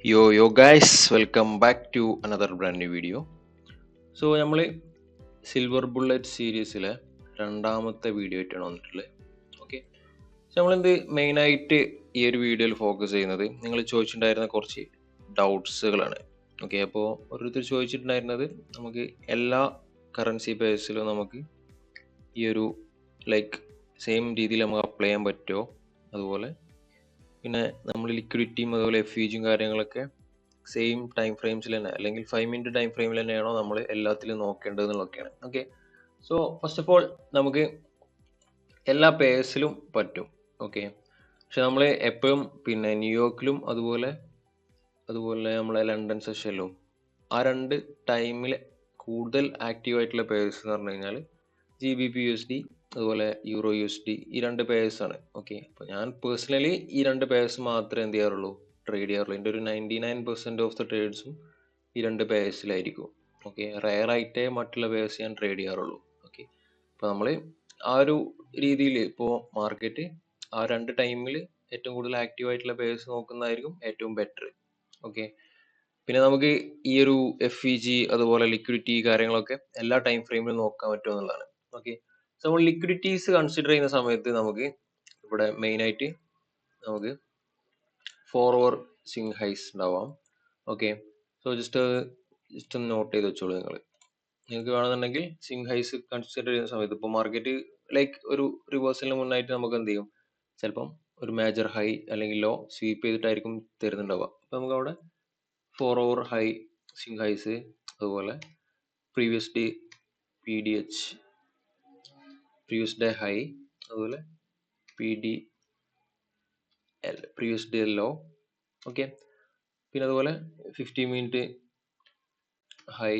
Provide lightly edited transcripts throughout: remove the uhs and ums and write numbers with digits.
Yo guys, welcome back to another brand new video. So നമ്മൾ silver bullet സീരീസിലെ രണ്ടാമത്തെ video ആയിട്ടാണ് വന്നിട്ടുള്ളത്. ഓക്കെ, നമ്മളെന്ത് മെയിനായിട്ട് ഈ ഒരു വീഡിയോയിൽ ഫോക്കസ് ചെയ്യുന്നത് നിങ്ങൾ ചോദിച്ചിട്ടുണ്ടായിരുന്ന കുറച്ച് ഡൗട്ട്സുകളാണ്. ഓക്കെ, അപ്പോൾ ഓരോരുത്തർ ചോദിച്ചിട്ടുണ്ടായിരുന്നത് നമുക്ക് എല്ലാ കറൻസി ബേസിലും നമുക്ക് ഈ ഒരു ലൈക്ക് സെയിം രീതിയിൽ നമുക്ക് അപ്ലൈ ചെയ്യാൻ പറ്റുമോ, അതുപോലെ പിന്നെ നമ്മൾ ലിക്വിഡിറ്റിയും അതുപോലെ എഫ്ഇജിയും കാര്യങ്ങളൊക്കെ സെയിം ടൈം ഫ്രെയിംസിൽ തന്നെ അല്ലെങ്കിൽ 5 മിനിറ്റ് ടൈം ഫ്രെയിമിൽ തന്നെയാണോ നമ്മൾ എല്ലാത്തിലും നോക്കേണ്ടത് എന്നുള്ളതൊക്കെയാണ്. Okay, so first of all നമുക്ക് എല്ലാ പേഴ്സിലും പറ്റും. ഓക്കെ, പക്ഷെ നമ്മൾ എപ്പോഴും പിന്നെ ന്യൂയോർക്കിലും അതുപോലെ നമ്മളെ ലണ്ടൻ സെഷനിലും ആ രണ്ട് ടൈമിൽ കൂടുതൽ ആക്റ്റീവ് ആയിട്ടുള്ള പേഴ്സ് എന്ന് പറഞ്ഞു കഴിഞ്ഞാൽ GBP USD അതുപോലെ യൂറോ USD, ഈ രണ്ട് പേഴ്സ് ആണ്. ഓക്കെ, അപ്പോൾ ഞാൻ പേഴ്സണലി ഈ രണ്ട് പേഴ്സ് മാത്രമേ എന്ത് ചെയ്യാറുള്ളൂ, ട്രേഡ് ചെയ്യാറുള്ളൂ. എൻ്റെ ഒരു 99% ഓഫ് ദ ട്രേഡ്സും ഈ രണ്ട് പേഴ്സിലായിരിക്കും. ഓക്കെ, റെയർ ആയിട്ടേ മറ്റുള്ള പേഴ്സ് ഞാൻ ട്രേഡ് ചെയ്യാറുള്ളൂ. ഓക്കെ, അപ്പോൾ നമ്മൾ ആ ഒരു രീതിയിൽ ഇപ്പോൾ മാർക്കറ്റ് ആ രണ്ട് ടൈമിൽ ഏറ്റവും കൂടുതൽ ആക്റ്റീവ് ആയിട്ടുള്ള പേഴ്സ് നോക്കുന്നതായിരിക്കും ഏറ്റവും ബെറ്റർ. ഓക്കെ, പിന്നെ നമുക്ക് ഈ ഒരു FEG അതുപോലെ ലിക്വിഡിറ്റി കാര്യങ്ങളൊക്കെ എല്ലാ ടൈം ഫ്രെയിമിലും നോക്കാൻ പറ്റും എന്നുള്ളതാണ്. ഓക്കെ, സോ നമ്മൾ ലിക്വിഡിറ്റീസ് കൺസിഡർ ചെയ്യുന്ന സമയത്ത് നമുക്ക് ഇവിടെ മെയിൻ ആയിട്ട് നമുക്ക് 4 hour സ്വിംഗ് ഹൈസ് ഉണ്ടാവാം. ഓക്കെ, സോ ജസ്റ്റ് ഒന്ന് നോട്ട് ചെയ്ത് വെച്ചോളൂ. നിങ്ങൾക്ക് വേണമെന്നുണ്ടെങ്കിൽ സ്വിംഗ് ഹൈസ് കൺസിഡർ ചെയ്യുന്ന സമയത്ത് ഇപ്പോൾ മാർക്കറ്റ് ലൈക്ക് ഒരു റിവേഴ്സലിന് മുന്നായിട്ട് നമുക്ക് എന്ത് ചെയ്യും, ചിലപ്പം ഒരു മേജർ ഹൈ അല്ലെങ്കിൽ ലോ സ്വീപ്പ് ചെയ്തിട്ടായിരിക്കും തരുന്നുണ്ടാവുക. അപ്പോൾ നമുക്ക് അവിടെ 4 hour ഹൈ സ്വിംഗ് ഹൈസ്, അതുപോലെ previous day PDH previous day high, അതുപോലെ PDL previous day low. Okay, പിന്നെ അതുപോലെ 50 minute high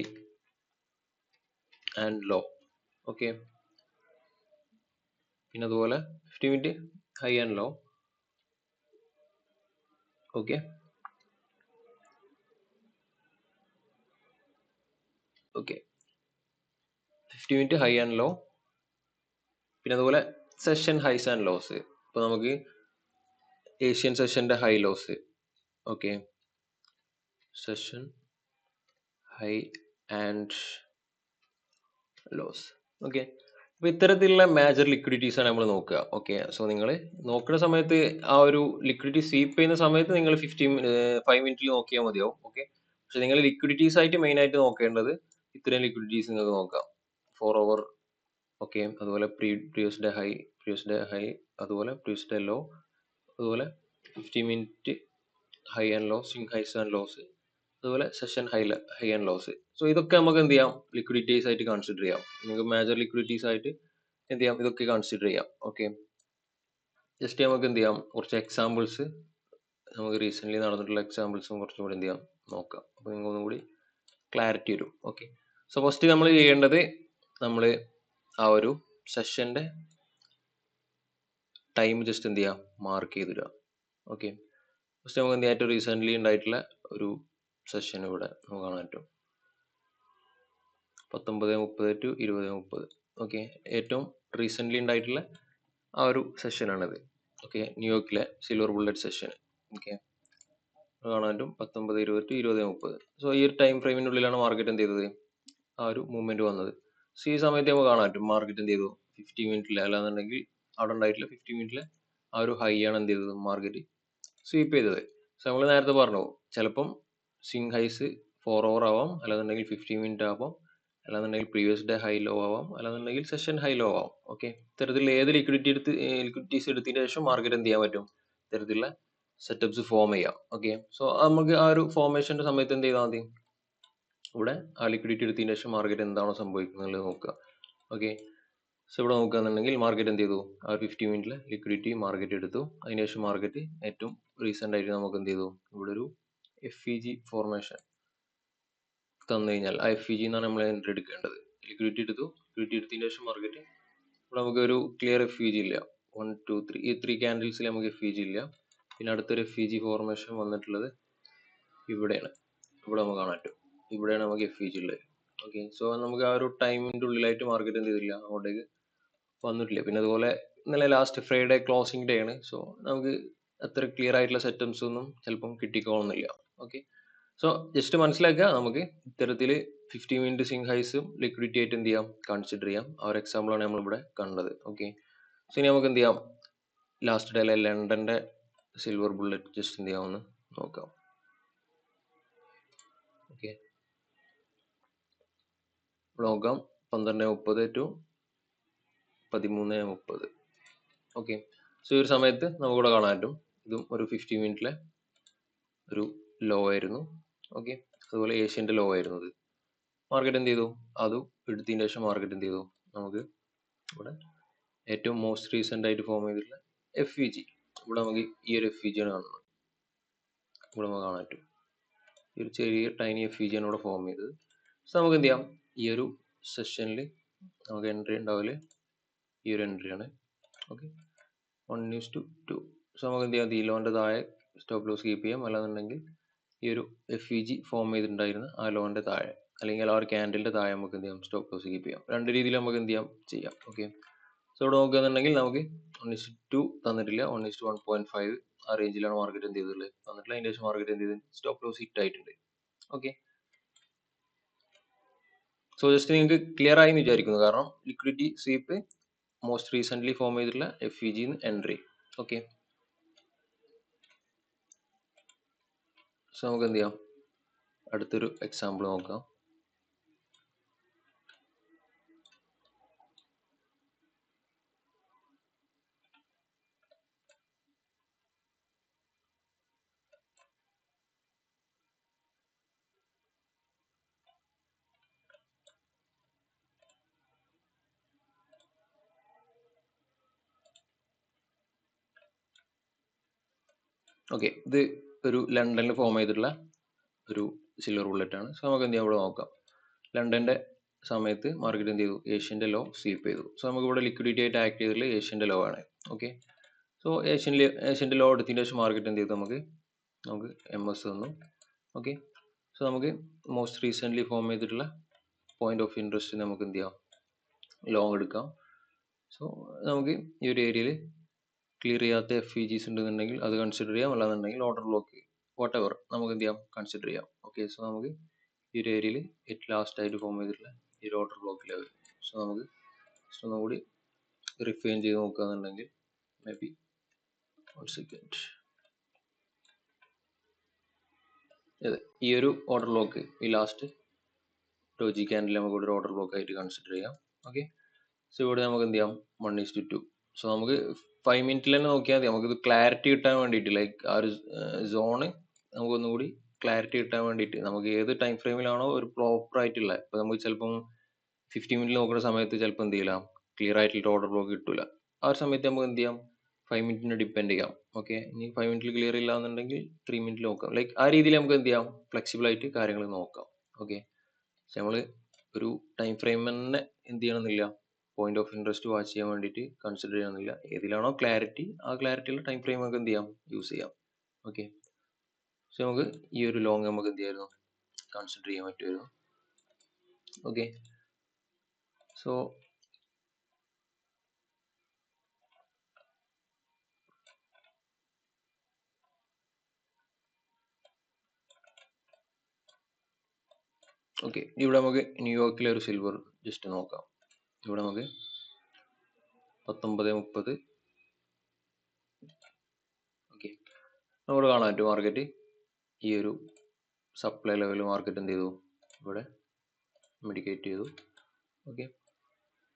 and low. Okay, പിന്നെ അതുപോലെ 50 minute high and low. Okay, okay 50 minute high and low, പിന്നെ അതുപോലെ സെഷൻ ഹൈസ് ആൻഡ് ലോസ്. ഇപ്പോൾ നമുക്ക് ഏഷ്യൻ സെഷൻ്റെ high lows. Okay, session high and loss. Okay, അപ്പോൾ ഇത്തരത്തിലുള്ള മേജർ ലിക്വിഡിറ്റീസ് ആണ് നമ്മൾ നോക്കുക. ഓക്കെ, സോ നിങ്ങൾ നോക്കുന്ന സമയത്ത് ആ ഒരു ലിക്വിഡിറ്റി സ്വീപ്പ് ചെയ്യുന്ന സമയത്ത് നിങ്ങൾ 5 മിനിറ്റിൽ നോക്കിയാൽ മതിയാവും. ഓക്കെ, പക്ഷെ നിങ്ങൾ ലിക്വിഡിറ്റീസ് ആയിട്ട് മെയിൻ ആയിട്ട് നോക്കേണ്ടത് ഇത്രയും ലിക്വിഡിറ്റീസ് നിങ്ങൾക്ക് നോക്കാം. 4 hour. ഓക്കെ, അതുപോലെ പ്രീവിയസ് ഡേ ഹൈ, അതുപോലെ പ്രീവിയസ് ഡേ ലോ, അതുപോലെ 50 minute high and low, swing highs and lows, അതുപോലെ session high and lows. So ഇതൊക്കെ നമുക്ക് എന്ത് ചെയ്യാം, ലിക്വിഡിറ്റീസ് ആയിട്ട് കൺസിഡർ ചെയ്യാം. നിങ്ങൾക്ക് മേജർ ലിക്വിഡിറ്റീസ് ആയിട്ട് എന്ത് ചെയ്യാം, ഇതൊക്കെ കൺസിഡർ ചെയ്യാം. ഓക്കെ, ജസ്റ്റ് നമുക്ക് എന്ത് ചെയ്യാം, കുറച്ച് എക്സാമ്പിൾസ് നമുക്ക് റീസെന്റ് നടന്നിട്ടുള്ള എക്സാമ്പിൾസും കുറച്ചും കൂടി എന്ത് ചെയ്യാം നോക്കാം. അപ്പോൾ നിങ്ങൾക്ക് ഒന്നും കൂടി ക്ലാരിറ്റി വരും. ഓക്കെ, സോ ഫസ്റ്റ് നമ്മൾ ചെയ്യേണ്ടത് നമ്മൾ ആ ഒരു സെഷന്റെ ടൈം ജസ്റ്റ് എന്ത് ചെയ്യാം, മാർക്ക് ചെയ്തിടുക. ഓക്കെ, ഫസ്റ്റ് നമുക്ക് എന്ത് ചെയ്യാം, ഏറ്റവും റീസെന്റ് ഉണ്ടായിട്ടുള്ള ഒരു സെഷൻ ഇവിടെ നമുക്ക് കാണാൻ പറ്റും. 19:30 to 20:30. ഓക്കെ, ഏറ്റവും റീസെന്റ് ഉണ്ടായിട്ടുള്ള ആ ഒരു സെഷനാണിത്. ഓക്കെ, ന്യൂയോർക്കിലെ സിൽവർ ബുള്ളറ്റ് സെഷൻ. ഓക്കെ, കാണാൻ പറ്റും 19:20 to 20:30. സോ ഈ ഒരു ടൈം ഫ്രെയിമിന്റെ ഉള്ളിലാണ് മാർക്കറ്റ് എന്ത് ചെയ്തത്, ആ ഒരു മൂവ്മെന്റ് വന്നത്. സോ ഈ സമയത്ത് നമുക്ക് കാണാൻ പറ്റും മാർക്കറ്റ് എന്ത് ചെയ്തു, 50 മിനിറ്റിലെ അല്ലാന്നുണ്ടെങ്കിൽ അവിടെ ഉണ്ടായിട്ടുള്ള 50 മിനിറ്റിലെ ആ ഒരു ഹൈ ആണ് എന്ത് ചെയ്തത്, മാർക്കറ്റ് സ്വീപ്പ് ചെയ്തത്. സോ നമ്മൾ നേരത്തെ പറഞ്ഞു, ചിലപ്പം സ്വിംഗ് ഹൈസ് 4 hour ആവാം, അല്ലാന്നുണ്ടെങ്കിൽ 50 മിനിറ്റ് ആവാം, അല്ലാന്നുണ്ടെങ്കിൽ പ്രീവിയസ് ഡേ ഹൈ ലോ ആവാം, അല്ലാന്നുണ്ടെങ്കിൽ സെഷൻ ഹൈ ലോ ആവാം. ഓക്കെ, ഇത്തരത്തിൽ ഏത് ലിക്വിഡിറ്റീസ് എടുത്തതിന് ശേഷം മാർക്കറ്റ് എന്ത് ചെയ്യാൻ പറ്റും, ഇത്തരത്തിലുള്ള സെറ്റപ്സ് ഫോം ചെയ്യാം. ഓക്കെ, സോ നമുക്ക് ആ ഒരു ഫോർമേഷന്റെ സമയത്ത് എന്ത് ചെയ്താൽ മതി, ഇവിടെ ആ ലിക്വിഡിറ്റി എടുത്തതിന് ശേഷം മാർക്കറ്റ് എന്താണോ സംഭവിക്കുന്നത് നോക്കുക. ഓക്കെ, സോ ഇവിടെ നോക്കുകയാണെന്നുണ്ടെങ്കിൽ മാർക്കറ്റ് എന്ത് ചെയ്തു, ആ 50 മിനിറ്റിലെ ലിക്വിഡിറ്റി മാർക്കറ്റ് എടുത്തു. അതിനുശേഷം മാർക്കറ്റ് ഏറ്റവും റീസെന്റ് ആയിട്ട് നമുക്ക് എന്ത് ചെയ്തു, ഇവിടെ ഒരു FEG ഫോർമേഷൻ തന്നു കഴിഞ്ഞാൽ ആ FEG എന്നാണ് നമ്മൾ എൻട്രി എടുക്കേണ്ടത്. ലിക്വിഡിറ്റി എടുത്തതിന് ശേഷം മാർക്കറ്റ് ഇവിടെ നമുക്ക് ഒരു ക്ലിയർ FEG ഇല്ല. 1 2 3 ഈ 3 ക്യാൻഡിൽസിൽ നമുക്ക് FEG ഇല്ല. പിന്നെ അടുത്തൊരു FEG ഫോർമേഷൻ വന്നിട്ടുള്ളത് ഇവിടെയാണ്. ഇവിടെ നമുക്ക് കാണാൻ പറ്റും, ഇവിടെയാണ് നമുക്ക് FEG ഉള്ളത്. ഓക്കെ, സോ നമുക്ക് ആ ഒരു ടൈമിന്റെ ഉള്ളിലായിട്ട് മാർക്കറ്റ് എന്ത് ചെയ്തില്ല, അങ്ങോട്ടേക്ക് വന്നിട്ടില്ല. പിന്നെ അതുപോലെ ഇന്നലെ ലാസ്റ്റ് ഫ്രൈഡേ ക്ലോസിംഗ് ഡേ ആണ്. സോ നമുക്ക് അത്ര ക്ലിയർ ആയിട്ടുള്ള സെറ്റപ്സ് ഒന്നും ചിലപ്പം കിട്ടിക്കോളുന്നില്ല. ഓക്കെ. സോ ജസ്റ്റ് മനസ്സിലാക്കുക, നമുക്ക് ഇത്തരത്തിൽ 50 മിനിറ്റ് സ്വിംഗ് ഹൈസും ലിക്വിഡിറ്റി ആയിട്ട് എന്ത് ചെയ്യാം, കൺസിഡർ ചെയ്യാം. ആ ഒരു എക്സാമ്പിളാണ് നമ്മളിവിടെ കണ്ടത്. ഓക്കെ. സോ ഇനി നമുക്ക് എന്ത് ചെയ്യാം, ലാസ്റ്റ് ഡേയിലെ ലണ്ടന്റെ സിൽവർ ബുള്ളറ്റ് ജസ്റ്റ് എന്ത് ചെയ്യാമെന്ന് നോക്കാം. ഓക്കെ, നോക്കാം 12:30 ടു 13:30. ഓക്കെ. സോ ഈ ഒരു സമയത്ത് നമുക്കിവിടെ കാണാൻ പറ്റും, ഇതും ഒരു 50 മിനിറ്റിലെ ഒരു ലോ ആയിരുന്നു. ഓക്കെ. അതുപോലെ ഏഷ്യൻ്റെ ലോ ആയിരുന്നു ഇത്. മാർക്കറ്റ് എന്ത് ചെയ്തു, അതും എടുത്തതിന് ശേഷം മാർക്കറ്റ് എന്ത് ചെയ്തു, നമുക്ക് ഇവിടെ ഏറ്റവും മോസ്റ്റ് റീസെന്റ് ആയിട്ട് ഫോം ചെയ്തിട്ടുള്ള FVG, ഇവിടെ നമുക്ക് ഈ ഒരു FVG ആണ് കാണുന്നത്. ഇവിടെ നമുക്ക് കാണാൻ പറ്റും ഈ ഒരു ചെറിയ ടൈനി FVG ആണ് ഇവിടെ ഫോം ചെയ്തത്. സോ നമുക്ക് എന്ത് ചെയ്യാം, ഈ ഒരു സെഷനിൽ നമുക്ക് എൻട്രി ഉണ്ടാവില്ല, ഈ ഒരു എൻട്രി ആണ്. ഓക്കെ, 1:2. സോ നമുക്ക് എന്ത് ചെയ്യാം, ഈ ലോൻ്റെ താഴെ സ്റ്റോപ്പ് ലോസ് കീപ്പ് ചെയ്യാം, അല്ലാന്നുണ്ടെങ്കിൽ ഈ ഒരു FVG ഫോം ചെയ്തിട്ടുണ്ടായിരുന്ന ആ ലോൻ്റെ താഴെ അല്ലെങ്കിൽ ആ ഒരു ക്യാൻഡലിൻ്റെ താഴെ നമുക്ക് എന്ത് ചെയ്യാം, സ്റ്റോപ്പ് ലോസ് കീപ്പ് ചെയ്യാം. രണ്ട് രീതിയിൽ നമുക്ക് എന്ത് ചെയ്യാം. ഓക്കെ. സോ ഇവിടെ നോക്കുകയാണെന്നുണ്ടെങ്കിൽ നമുക്ക് 1:2 തന്നിട്ടില്ല, 1:1.5 ആ റേഞ്ചിലാണ് മാർക്കറ്റ് എന്ത് ചെയ്തിട്ടുള്ളത് തന്നിട്ടില്ല. അതിൻ്റെ ശേഷം മാർക്കറ്റ് എന്ത് ചെയ്ത് സ്റ്റോപ്പ് ലോസ് ഹിറ്റ് ആയിട്ടുണ്ട്. ഓക്കെ. സോ ജസ്റ്റ് നിങ്ങൾക്ക് ക്ലിയർ ആയി എന്ന് വിചാരിക്കുന്നു, കാരണം liquidity sweep most recent form ചെയ്തിട്ടുള്ള FVG എൻട്രി. ഓക്കെ. സോ നമുക്ക് എന്ത് ചെയ്യാം, അടുത്തൊരു എക്സാമ്പിൾ നോക്കാം. ഓക്കെ, ഇത് ഒരു ലണ്ടനിൽ ഫോം ചെയ്തിട്ടുള്ള ഒരു സിൽവർ ബുള്ളറ്റ് ആണ്. സോ നമുക്ക് എന്ത് ചെയ്യാം, ഇവിടെ നോക്കാം. ലണ്ടന്റെ സമയത്ത് മാർക്കറ്റ് എന്ത് ചെയ്തു, ഏഷ്യൻ്റെ ലോ സ്വീപ്പ് ചെയ്തു. സോ നമുക്ക് ഇവിടെ ലിക്വിഡിറ്റി ആയിട്ട് ആക്ട് ചെയ്തിട്ടുള്ള ഏഷ്യൻ്റെ ലോ ആണ്. ഓക്കെ. സോ ഏഷ്യൻ്റെ ലോ എടുത്തതിന് ശേഷം മാർക്കറ്റ് എന്ത് ചെയ്തു, നമുക്ക് MS തന്നു. ഓക്കെ. സോ നമുക്ക് മോസ്റ്റ് റീസെൻ്റ്ലി ഫോം ചെയ്തിട്ടുള്ള പോയിന്റ് ഓഫ് ഇൻട്രസ്റ്റ് നമുക്ക് എന്ത് ചെയ്യാം, ലോങ് എടുക്കാം. സോ നമുക്ക് ഈ ഒരു ഏരിയയിൽ ക്ലിയർ ചെയ്യാത്ത FVGs ഉണ്ടെന്നുണ്ടെങ്കിൽ അത് കൺസിഡർ ചെയ്യാം, അല്ലാന്നുണ്ടെങ്കിൽ ഓർഡർ ബ്ലോക്ക് വാട്ടെവർ നമുക്ക് എന്ത് ചെയ്യാം, കൺസിഡർ ചെയ്യാം. ഓക്കെ. സോ നമുക്ക് ഈ ഒരു ഏരിയയിൽ ഏറ്റവും ലാസ്റ്റ് ആയിട്ട് ഫോം ചെയ്തിട്ടുള്ള ഈ ഒരു ഓർഡർ ബ്ലോക്ക് ലെവൽ, സോ നമുക്ക് ജസ്റ്റ് ഒന്നുകൂടി റിഫൈൻ ചെയ്ത് നോക്കുകയാണെന്നുണ്ടെങ്കിൽ മേ ബി 1 സെക്കൻഡ്. അതെ, ഈ ഒരു ഓർഡർ ബ്ലോക്ക് ഈ ലാസ്റ്റ് ഡോജി ക്യാൻഡിൽ നമുക്ക് ഇവിടെ ഒരു ഓർഡർ ബ്ലോക്ക് ആയിട്ട് കൺസിഡർ ചെയ്യാം. ഓക്കെ. സോ ഇവിടെ നമുക്ക് എന്ത് ചെയ്യാം, 1:2. സോ നമുക്ക് 5 മിനിറ്റിൽ തന്നെ നോക്കിയാൽ മതി, നമുക്കിത് ക്ലാരിറ്റി കിട്ടാൻ വേണ്ടിയിട്ട്, ലൈക്ക് ആ ഒരു സോണ് നമുക്ക് ഒന്നുകൂടി ക്ലാരിറ്റി കിട്ടാൻ വേണ്ടിയിട്ട്, നമുക്ക് ഏത് ടൈം ഫ്രെയിമിലാണോ ഒരു പ്രോപ്പർ ആയിട്ടുള്ള, ഇപ്പൊ നമുക്ക് ചിലപ്പം 50 മിനിറ്റിൽ നോക്കുന്ന സമയത്ത് ചിലപ്പോൾ എന്ത് ചെയ്യില്ല, ക്ലിയർ ആയിട്ടുള്ള ഓർഡർ ബ്ലോക്ക് കിട്ടില്ല. ആ ഒരു സമയത്ത് നമുക്ക് എന്ത് ചെയ്യാം, 5 മിനിറ്റിനെ ഡിപ്പെൻഡ് ചെയ്യാം. ഓക്കെ. ഇനി 5 മിനിറ്റിൽ ക്ലിയർ ഇല്ല എന്നുണ്ടെങ്കിൽ 3 മിനിറ്റിൽ നോക്കാം. ലൈക്ക് ആ രീതിയിൽ നമുക്ക് എന്ത് ചെയ്യാം, ഫ്ലെക്സിബിൾ ആയിട്ട് കാര്യങ്ങൾ നോക്കാം. ഓക്കെ. പക്ഷെ നമ്മൾ ഒരു ടൈം ഫ്രെയിം തന്നെ എന്ത് ചെയ്യണമെന്നില്ല, പോയിന്റ് ഓഫ് ഇൻട്രസ്റ്റ് വാച്ച് ചെയ്യാൻ വേണ്ടിയിട്ട് കൺസിഡർ ചെയ്യണമെന്നില്ല. ഏതിലാണോ ക്ലാരിറ്റി, ആ ക്ലാരിറ്റിയുള്ള ടൈം ഫ്രെയിം നമുക്ക് എന്ത് ചെയ്യാം, യൂസ് ചെയ്യാം. ഓക്കെ. സോ നമുക്ക് ഈ ഒരു ലോങ് നമുക്ക് എന്ത് ചെയ്യായിരുന്നു, കൺസിഡർ ചെയ്യാൻ പറ്റുമായിരുന്നു. ഓക്കെ. സോ ഓക്കെ, ഇവിടെ നമുക്ക് ന്യൂയോർക്കിലെ ഒരു സിൽവർ ജസ്റ്റ് നോക്കാം. ഇവിടെ നമുക്ക് 19:30. ഓക്കെ. നമുക്ക് കാണാൻ പറ്റും മാർക്കറ്റ് ഈ ഒരു സപ്ലൈ ലെവൽ മാർക്കറ്റ് എന്ത് ചെയ്തു, ഇവിടെ മെഡിക്കേറ്റ് ചെയ്തു. ഓക്കെ.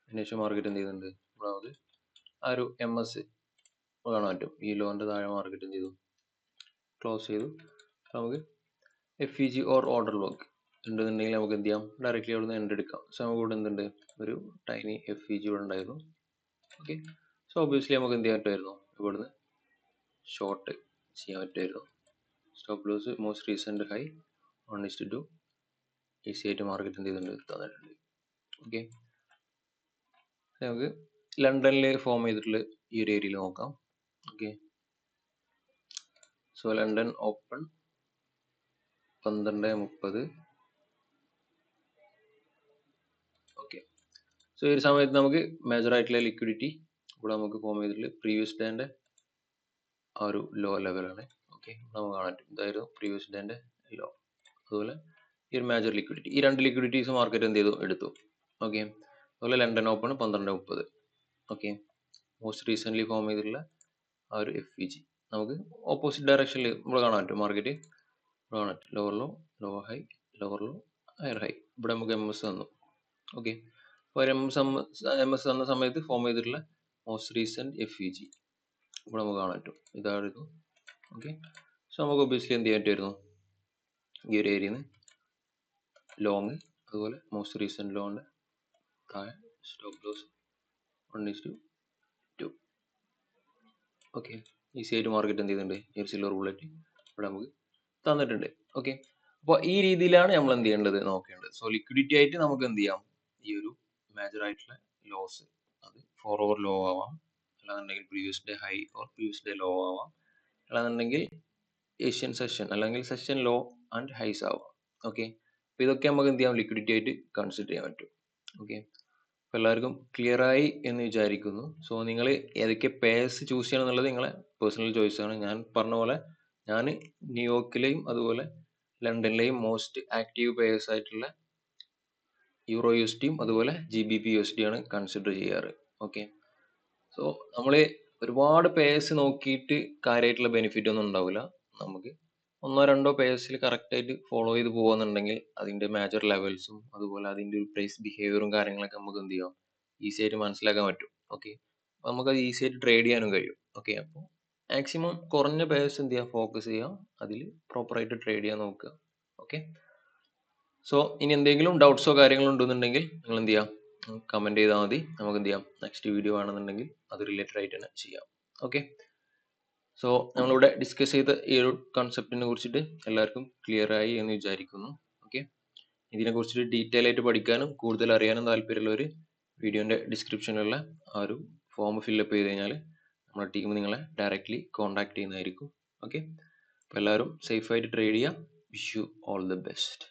അതിനുശേഷം മാർക്കറ്റ് എന്ത് ചെയ്യുന്നുണ്ട്, ഇവിടെ നമുക്ക് ആ ഒരു MS കാണാൻ പറ്റും, ഈ ലോന്റെ താഴെ മാർക്കറ്റ് എന്ത് ചെയ്തു, ക്ലോസ് ചെയ്തു. നമുക്ക് FVG ഓർ ഓർഡർ ബ്ലോക്ക് ഉണ്ടെന്നുണ്ടെങ്കിൽ നമുക്ക് എന്ത് ചെയ്യാം, ഡയറക്റ്റ്ലി അവിടെ നിന്ന് എൻട്രി എടുക്കാം. സോ നമുക്ക് ഇവിടെ എന്തുണ്ട്, ഒരു ടൈനി FVG ഇവിടെ ഉണ്ടായിരുന്നു. ഓക്കെ. സോ ഒബ്വിയസ്ലി നമുക്ക് എന്ത് ചെയ്യാൻ പറ്റുമായിരുന്നു, ഇവിടുന്ന് ഷോർട്ട് ചെയ്യാൻ പറ്റുമായിരുന്നു. Stop loss most recent high 1:2 easy ആയിട്ട് മാർക്കറ്റ് എന്ത് ചെയ്തിട്ടുണ്ട്, തന്നിട്ടുണ്ട്. ഓക്കെ. നമുക്ക് ലണ്ടനിൽ ഫോം ചെയ്തിട്ടുള്ള ഈ ഒരു ഏരിയയിൽ നോക്കാം. Okay. So London open 12:30. Okay. So ഈ ഒരു സമയത്ത് നമുക്ക് മേജർ ആയിട്ടുള്ള ലിക്വിഡിറ്റി ഇവിടെ നമുക്ക് ഫോം ചെയ്തിട്ടുള്ള പ്രീവിയസ് ഡേന്റെ ആ ഒരു ലോ ലെവലാണ്. ഓക്കെ. നമുക്ക് കാണാൻ പറ്റും, ഇതായിരുന്നു പ്രീവിയസ് ഡേന്റെ ലോ, അതുപോലെ ഈ ഒരു മേജർ ലിക്വിഡിറ്റി, ഈ രണ്ട് ലിക്വിഡിറ്റീസ് മാർക്കറ്റ് എന്ത് ചെയ്തു, എടുത്തു. ഓക്കെ, അതുപോലെ London open 12.30. Okay, most recently form ചെയ്തിട്ടുള്ള ആ ഒരു FVG നമുക്ക് ഓപ്പോസിറ്റ് ഡയറക്ഷനിൽ നമ്മൾ കാണാൻ പറ്റും. മാർക്കറ്റ് കാണാൻ പറ്റും, lower low, lower high, lower low, higher high. ഇവിടെ നമുക്ക് MS തന്നു. ഓക്കെ, അപ്പോൾ MS തന്ന സമയത്ത് ഫോം ചെയ്തിട്ടുള്ള മോസ്റ്റ് റീസെൻറ്റ് FVG ഇവിടെ നമുക്ക് കാണാൻ പറ്റും, ഇതായിരുന്നു. ഓക്കെ, സോ നമുക്ക് ഒബിയസ്ലി എന്ത് ചെയ്യാൻ പറ്റുമായിരുന്നു, ഈ ഒരു ഏരിയയിൽ നിന്ന് ലോങ്, അതുപോലെ മോസ്റ്റ് റീസെൻറ്റ് ലോണിൻ്റെ താഴെ സ്റ്റോപ്പ് ലോസ് 1:2. ഓക്കെ, ഈസി ആയിട്ട് മാർക്കറ്റ് എന്ത് ചെയ്യുന്നുണ്ട്, ഈ ഒരു സിൽവർ ബുള്ളറ്റ് ഇവിടെ നമുക്ക് തന്നിട്ടുണ്ട്. ഓക്കെ, അപ്പോൾ ഈ രീതിയിലാണ് നമ്മൾ എന്ത് ചെയ്യേണ്ടത്, നോക്കേണ്ടത്. സോ ലിക്വിഡിറ്റി ആയിട്ട് നമുക്ക് എന്ത് ചെയ്യാം, ഈ ഒരു മേജർ ആയിട്ടുള്ള ലോസ്, അത് 4 hour ലോ ആവാം, അല്ലാന്നുണ്ടെങ്കിൽ previous day high or previous day low ആവാം, അല്ലാന്നുണ്ടെങ്കിൽ ഏഷ്യൻ സെഷൻ അല്ലെങ്കിൽ സെഷൻ ലോ ആൻഡ് ഹൈസ് ആവാം. ഓക്കെ, അപ്പോൾ ഇതൊക്കെ നമുക്ക് എന്ത് ചെയ്യാം, ലിക്വിഡിറ്റി ആയിട്ട് കൺസിഡർ ചെയ്യാൻ പറ്റും. ഓക്കെ, അപ്പോൾ എല്ലാവർക്കും ക്ലിയർ ആയി എന്ന് വിചാരിക്കുന്നു. സോ നിങ്ങൾ ഏതൊക്കെ പേഴ്സ് ചൂസ് ചെയ്യണം എന്നുള്ളത് നിങ്ങളെ പേഴ്സണൽ ചോയ്സ് ആണ്. ഞാൻ പറഞ്ഞ പോലെ ഞാൻ ന്യൂയോർക്കിലെയും അതുപോലെ ലണ്ടനിലെയും മോസ്റ്റ് ആക്റ്റീവ് പേഴ്സ് ആയിട്ടുള്ള യൂറോ USDയും അതുപോലെ GBP USD ആണ് കൺസിഡർ ചെയ്യാറ്. ഓക്കെ, സോ നമ്മൾ ഒരുപാട് പേഴ്സ് നോക്കിയിട്ട് കാര്യമായിട്ടുള്ള ബെനിഫിറ്റ് ഒന്നും ഉണ്ടാവില്ല. നമുക്ക് ഒന്നോ രണ്ടോ പേഴ്സിൽ കറക്റ്റ് ആയിട്ട് ഫോളോ ചെയ്ത് പോകുന്നുണ്ടെങ്കിൽ അതിന്റെ മേജർ ലെവൽസും അതുപോലെ അതിന്റെ ഒരു പ്രൈസ് ബിഹേവിയറും കാര്യങ്ങളൊക്കെ നമുക്ക് എന്ത് ചെയ്യാം, ഈസി ആയിട്ട് മനസ്സിലാക്കാൻ പറ്റും. ഓക്കെ, അപ്പോൾ നമുക്കത് ഈസി ആയിട്ട് ട്രേഡ് ചെയ്യാനും കഴിയും. ഓക്കെ, അപ്പോൾ മാക്സിമം കുറഞ്ഞ പേഴ്സ് എന്ത് ചെയ്യുക, ഫോക്കസ് ചെയ്യുക, അതിൽ പ്രോപ്പറായിട്ട് ട്രേഡ് ചെയ്യാൻ നോക്കുക. ഓക്കെ, സോ ഇനി എന്തെങ്കിലും ഡൗട്ട്സോ കാര്യങ്ങളോ ഉണ്ടെന്നുണ്ടെങ്കിൽ നിങ്ങൾ എന്ത് ചെയ്യാം, കമന്റ് ചെയ്താൽ മതി. നമുക്ക് എന്ത് ചെയ്യാം, നെക്സ്റ്റ് വീഡിയോ ആണെന്നുണ്ടെങ്കിൽ അത് റിലേറ്റഡ് ആയിട്ട് തന്നെ ചെയ്യാം. ഓക്കെ, സോ നമ്മളിവിടെ ഡിസ്കസ് ചെയ്ത ഈ ഒരു കൺസെപ്റ്റിനെ കുറിച്ചിട്ട് എല്ലാവർക്കും ക്ലിയർ ആയി എന്ന് വിചാരിക്കുന്നു. ഓക്കെ, ഇതിനെ കുറിച്ചിട്ട് ഡീറ്റെയിൽ ആയിട്ട് പഠിക്കാനും കൂടുതൽ അറിയാനും താല്പര്യമുള്ളവർ വീഡിയോന്റെ ഡിസ്ക്രിപ്ഷനിലുള്ള ആ ഒരു ഫോം ഫില്ലപ്പ് ചെയ്ത് കഴിഞ്ഞാൽ നമ്മുടെ ടീം നിങ്ങളെ ഡയറക്റ്റ്ലി കോൺടാക്ട് ചെയ്യുന്നതായിരിക്കും. ഓക്കെ, അപ്പോൾ എല്ലാവരും സേഫ് ആയിട്ട് ട്രേഡ് ചെയ്യുക. Wish you all the best.